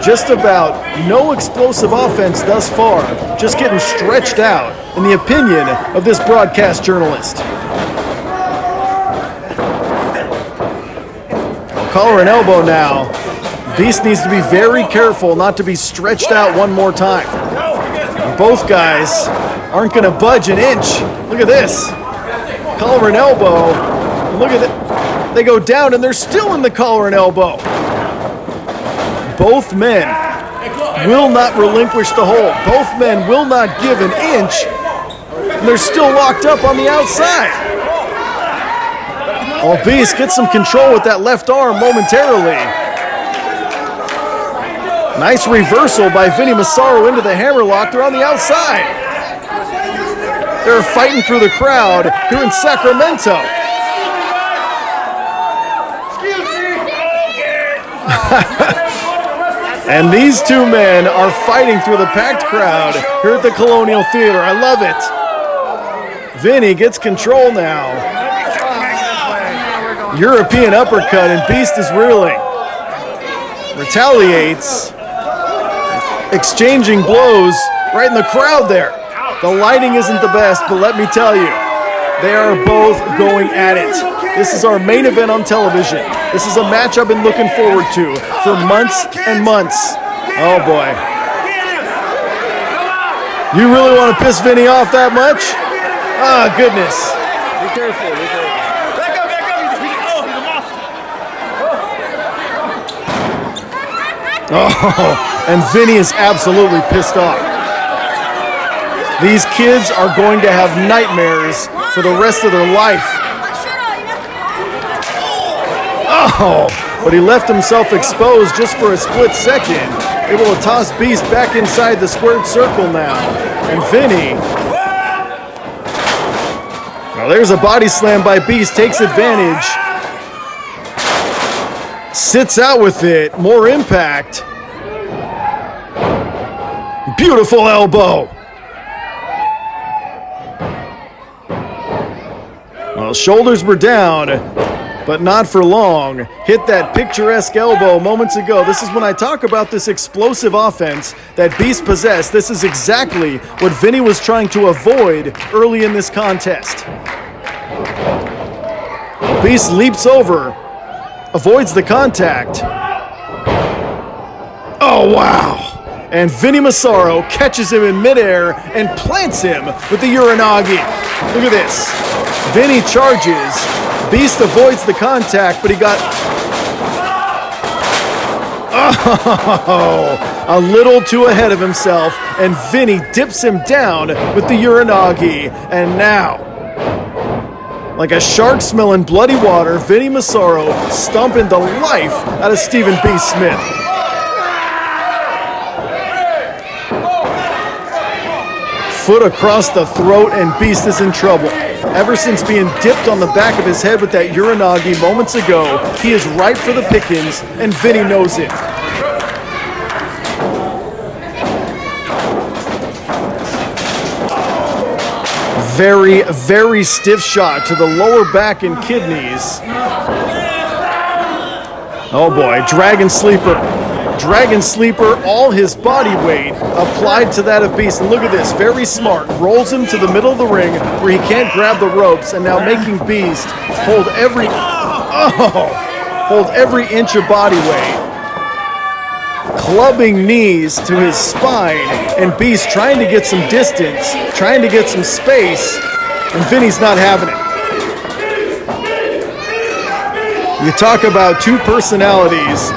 Just about no explosive offense thus far, just getting stretched out, in the opinion of this broadcast journalist. Collar and elbow now. Beast needs to be very careful not to be stretched out one more time. And both guys aren't going to budge an inch. Look at this. Collar and elbow. Look at it. They go down and they're still in the collar and elbow. Both men will not relinquish the hold. Both men will not give an inch. And they're still locked up on the outside. Oh, Beast gets some control with that left arm momentarily. Nice reversal by Vinnie Massaro into the hammerlock. They're on the outside. They're fighting through the crowd here in Sacramento. And these two men are fighting through the packed crowd here at the Colonial Theater. I love it. Vinnie gets control now. European uppercut, and Beast is reeling. Retaliates. Exchanging blows right in the crowd there. The lighting isn't the best, but let me tell you, they are both going at it. This is our main event on television. This is a match I've been looking forward to for months and months. Oh boy. You really want to piss Vinnie off that much? Ah, goodness. Be careful, be careful. Oh, and Vinnie is absolutely pissed off. These kids are going to have nightmares for the rest of their life. Oh, but he left himself exposed just for a split second. Able to toss Beast back inside the squared circle now. And Vinnie, well, there's a body slam by Beast, takes advantage. Sits out with it, more impact. Beautiful elbow. Well, shoulders were down, but not for long. Hit that picturesque elbow moments ago. This is when I talk about this explosive offense that Beast possessed. This is exactly what Vinnie was trying to avoid early in this contest. Beast leaps over, avoids the contact. Oh, wow. And Vinnie Massaro catches him in midair and plants him with the Uranagi. Look at this. Vinnie charges. Beast avoids the contact, but he got... Oh, a little too ahead of himself, and Vinnie dips him down with the Uranagi. And now, like a shark smelling bloody water, Vinnie Massaro stomping the life out of Stephen B. Smith. Foot across the throat, and Beast is in trouble. Ever since being dipped on the back of his head with that Uranagi moments ago, he is ripe for the pickings, and Vinnie knows it. Very, very stiff shot to the lower back and kidneys. Oh boy, Dragon Sleeper. Dragon Sleeper, all his body weight applied to that of Beast. And look at this, very smart. Rolls him to the middle of the ring where he can't grab the ropes, and now making Beast hold every inch of body weight. Clubbing knees to his spine, and Beast trying to get some distance, trying to get some space and Vinnie's not having it. You talk about two personalities.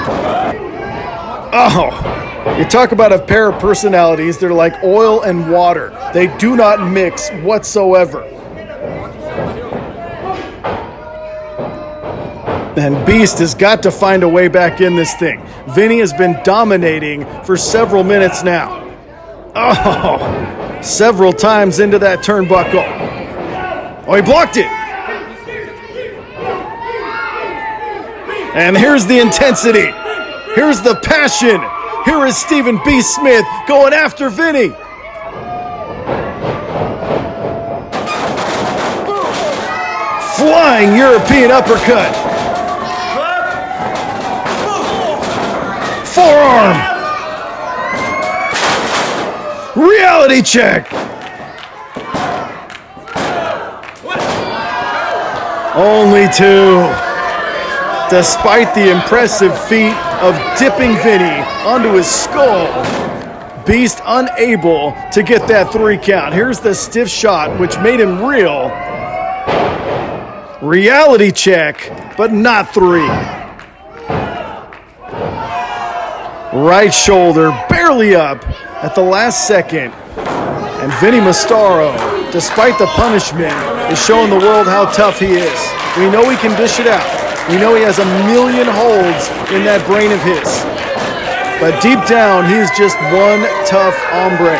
Oh, you talk about a pair of personalities that are like oil and water. They do not mix whatsoever. And Beast has got to find a way back in this thing. Vinnie has been dominating for several minutes now. Oh, several times into that turnbuckle. Oh, he blocked it. And here's the intensity. Here's the passion. Here is Stephen B. Smith going after Vinnie. Flying European uppercut. Forearm. Reality check. Only two. Despite the impressive feat of dipping Vinnie onto his skull, Beast unable to get that 3 count. Here's the stiff shot, which made him reel. Reality check, but not 3. Right shoulder barely up at the last second. And Vinnie Massaro, despite the punishment, is showing the world how tough he is. We know he can dish it out. We know he has a million holds in that brain of his. But deep down, he is just one tough hombre.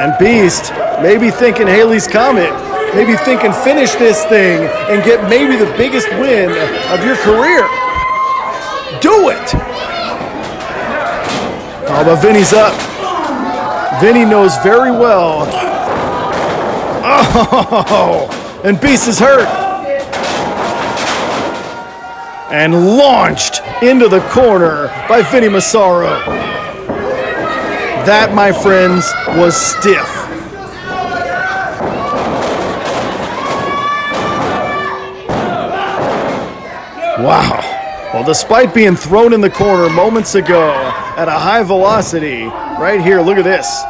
And Beast, maybe thinking Haley's Comet, maybe thinking finish this thing and get maybe the biggest win of your career. Do it! Oh, but Vinnie's up. Vinnie knows very well. Oh, and Beast is hurt. And launched into the corner by Vinnie Massaro. That, my friends, was stiff. Wow. Well, despite being thrown in the corner moments ago at a high velocity, right here, look at this.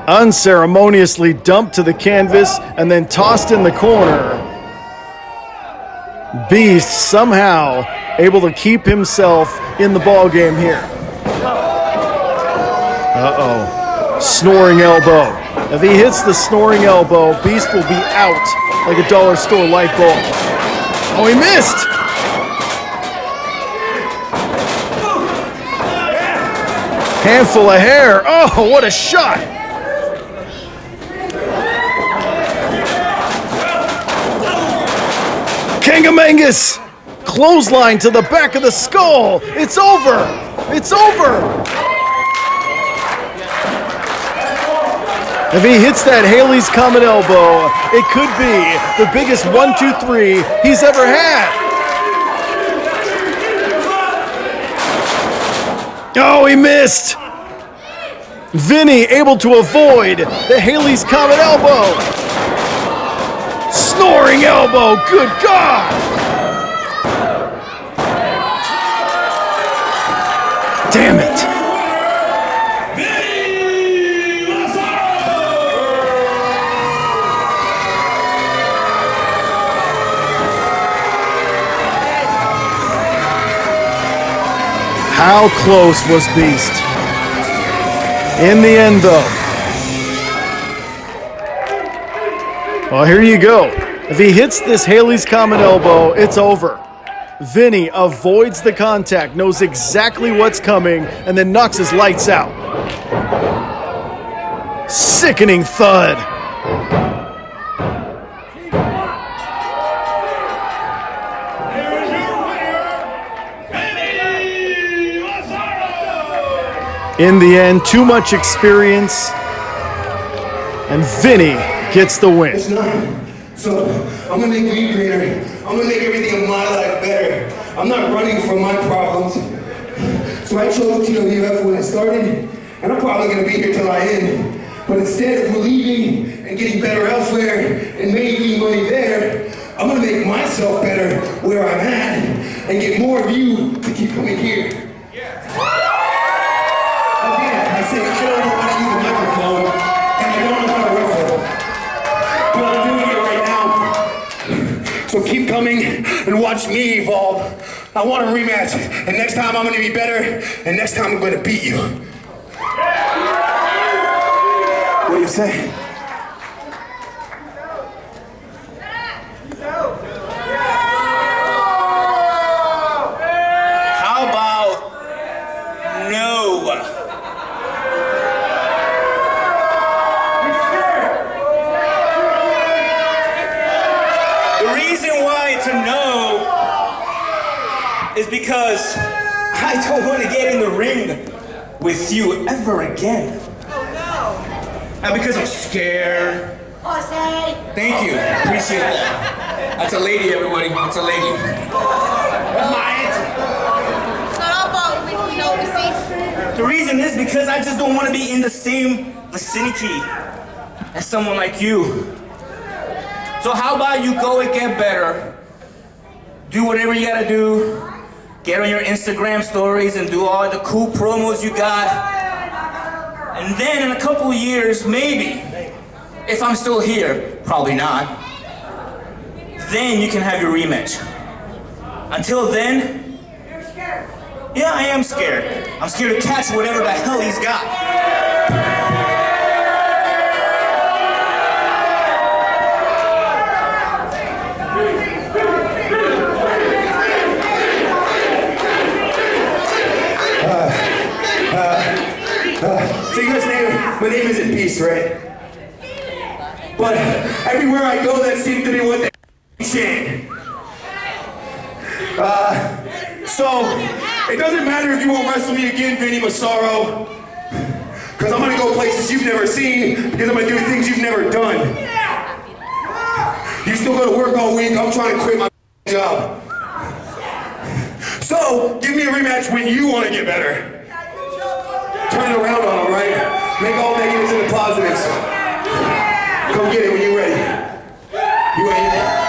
Unceremoniously dumped to the canvas and then tossed in the corner. Beast somehow able to keep himself in the ball game here. Uh-oh. Snoring elbow. If he hits the snoring elbow, Beast will be out like a dollar store light bulb. Oh, he missed! Handful of hair. Oh, what a shot! Kangamangus! Clothesline to the back of the skull. It's over. It's over. If he hits that Haley's Comet elbow, it could be the biggest 1-2-3 he's ever had. Oh, he missed. Vinnie able to avoid the Haley's Comet elbow. Snoring elbow, good God! Damn it! How close was Beast? In the end, though. Well, here you go. If he hits this Haley's Comet elbow, it's over. Vinnie avoids the contact, knows exactly what's coming, and then knocks his lights out. Sickening thud. In the end, too much experience, and Vinnie gets the win. It's not. So I'm gonna make me greater. I'm gonna make everything in my life better. I'm not running from my problems. So I chose TWF when I started, and I'm probably gonna be here till I end. But instead of leaving and getting better elsewhere and making money there, I'm gonna make myself better where I'm at and get more of you to keep coming here. Again, I say I don't know how to use a microphone and I don't know how to and watch me evolve. I want a rematch, and next time I'm gonna be better, and next time I'm gonna beat you. What do you say? How about no? The reason why it's a no is because I don't want to get in the ring with you ever again. And because I'm scared. Thank you. Appreciate that. That's a lady, everybody. That's a lady. That's my answer. The reason is because I just don't want to be in the same vicinity as someone like you. So how about you go and get better? Do whatever you gotta do. Get on your Instagram stories and do all the cool promos you got. And then in a couple of years, maybe, if I'm still here, probably not, then you can have your rematch. Until then, yeah, I am scared. I'm scared to catch whatever the hell he's got. So you guys name, my name isn't Beast, right? But everywhere I go, that seems to be what they chant. So it doesn't matter if you won't wrestle me again, Vinnie Massaro, because I'm gonna go places you've never seen, because I'm gonna do things you've never done. You still go to work all week, I'm trying to quit my job. So give me a rematch when you want to get better. Turn it around on them, right? Make all negatives into positives. Come get it when you're ready. You ready?